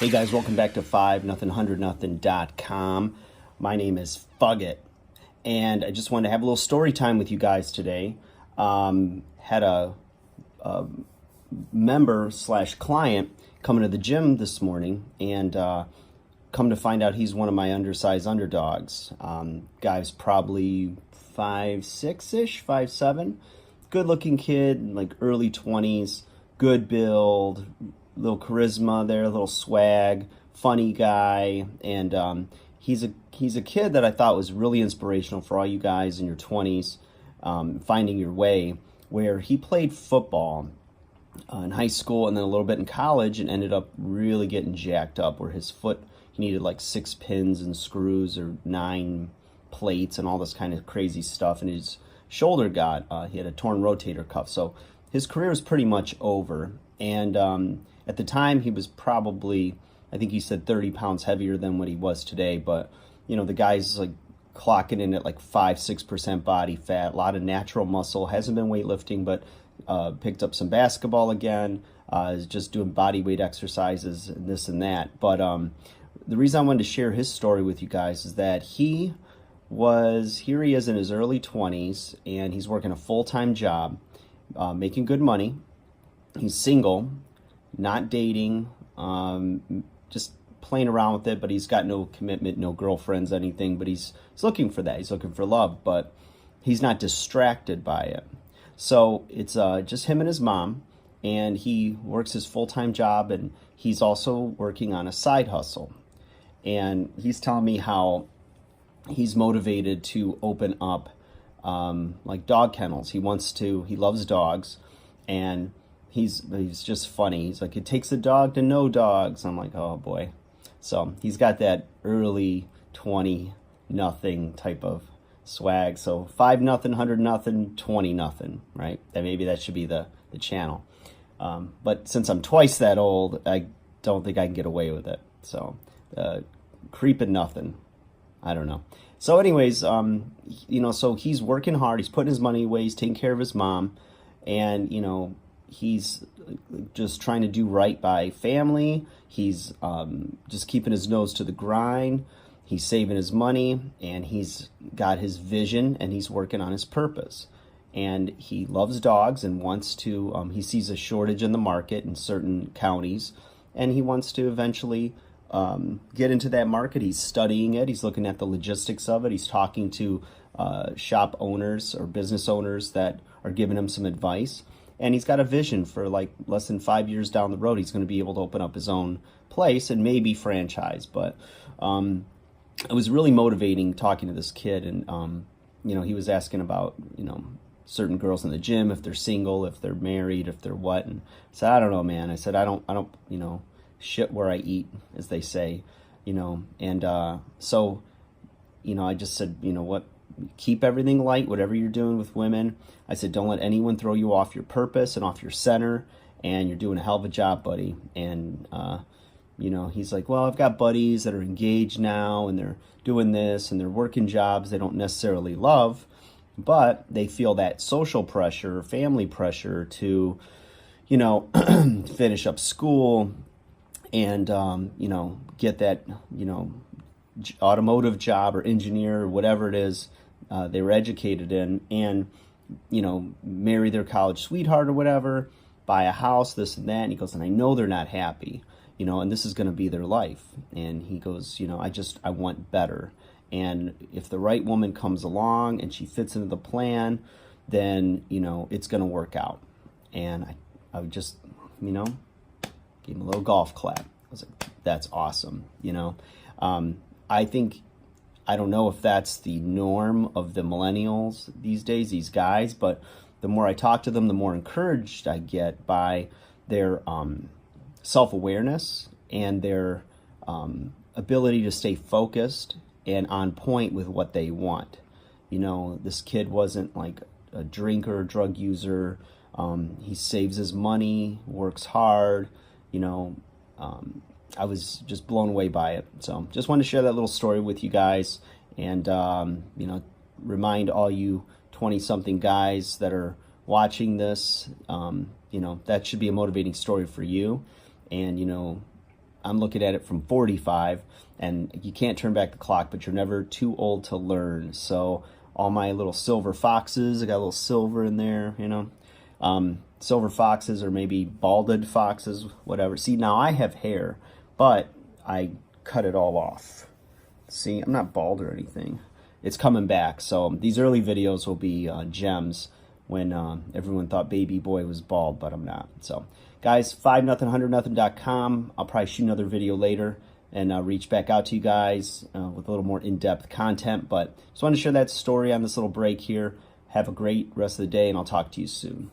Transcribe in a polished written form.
Hey guys, welcome back to 20nuthin.com. My name is Fugget, and I just wanted to have a little story time with you guys today. Had a member slash client coming to the gym this morning, and come to find out he's one of my undersized underdogs. Guy's probably 5'6"-ish, 5'7", good looking kid, like early 20s, good build, little charisma there, a little swag, funny guy, and he's a kid that I thought was really inspirational for all you guys in your 20s, finding your way, where he played football in high school and then a little bit in college and ended up really getting jacked up, where his foot, he needed like 6 pins and screws or 9 plates and all this kind of crazy stuff, and his shoulder he had a torn rotator cuff, so his career was pretty much over. And at the time, he was probably, I think he said 30 pounds heavier than what he was today. But, you know, the guy's like clocking in at like 5-6% body fat, a lot of natural muscle, hasn't been weightlifting, but picked up some basketball again, is just doing body weight exercises and this and that. But the reason I wanted to share his story with you guys is that here he is in his early 20s, and he's working a full-time job, making good money. He's single, not dating, just playing around with it, but he's got no commitment, no girlfriends, anything, but he's looking for that. He's looking for love, but he's not distracted by it. So it's just him and his mom, and he works his full-time job, and he's also working on a side hustle. And he's telling me how he's motivated to open up like dog kennels. He loves dogs, and he's just funny. He's like, it takes a dog to know dogs. I'm like, oh boy. So he's got that early 20-nothing type of swag. So 5-0, 100-0, 20-0, right? Maybe that should be the channel. But since I'm twice that old, I don't think I can get away with it. So creeping nothing. I don't know. So anyways, so he's working hard. He's putting his money away. He's taking care of his mom. And, he's just trying to do right by family. He's just keeping his nose to the grind. He's saving his money, and he's got his vision, and he's working on his purpose. And he loves dogs and wants to, he sees a shortage in the market in certain counties, and he wants to eventually get into that market. He's studying it. He's looking at the logistics of it. He's talking to shop owners or business owners that are giving him some advice. And he's got a vision for like less than 5 years down the road. He's going to be able to open up his own place and maybe franchise. But it was really motivating talking to this kid. And, he was asking about, certain girls in the gym, if they're single, if they're married, if they're what. And I said, I don't know, man. I said, I don't, shit where I eat, as they say, And so, I just said, what? Keep everything light, whatever you're doing with women. I said, don't let anyone throw you off your purpose and off your center, and you're doing a hell of a job, buddy. And, he's like, well, I've got buddies that are engaged now, and they're doing this, and they're working jobs they don't necessarily love, but they feel that social pressure, family pressure to, finish up school and, get that, automotive job or engineer or whatever it is they were educated in, and marry their college sweetheart or whatever, buy a house, this and that. And he goes, and I know they're not happy, and this is going to be their life. And he goes, I want better. And if the right woman comes along and she fits into the plan, then it's going to work out. And I would just give him a little golf clap. I was like, that's awesome. I don't know if that's the norm of the millennials these days, these guys, but the more I talk to them, the more encouraged I get by their self-awareness and their ability to stay focused and on point with what they want. This kid wasn't like a drinker, drug user. He saves his money, works hard, I was just blown away by it. So just wanted to share that little story with you guys, and remind all you 20-something guys that are watching this, that should be a motivating story for you. And I'm looking at it from 45, and you can't turn back the clock, but you're never too old to learn. So all my little silver foxes, I got a little silver in there, you know. Silver foxes, or maybe balded foxes, whatever. See, now I have hair, but I cut it all off. See, I'm not bald or anything. It's coming back. So these early videos will be gems when everyone thought baby boy was bald, but I'm not. So guys, 5nuthin100nuthin.com. I'll probably shoot another video later and reach back out to you guys with a little more in-depth content. But just wanted to share that story on this little break here. Have a great rest of the day, and I'll talk to you soon.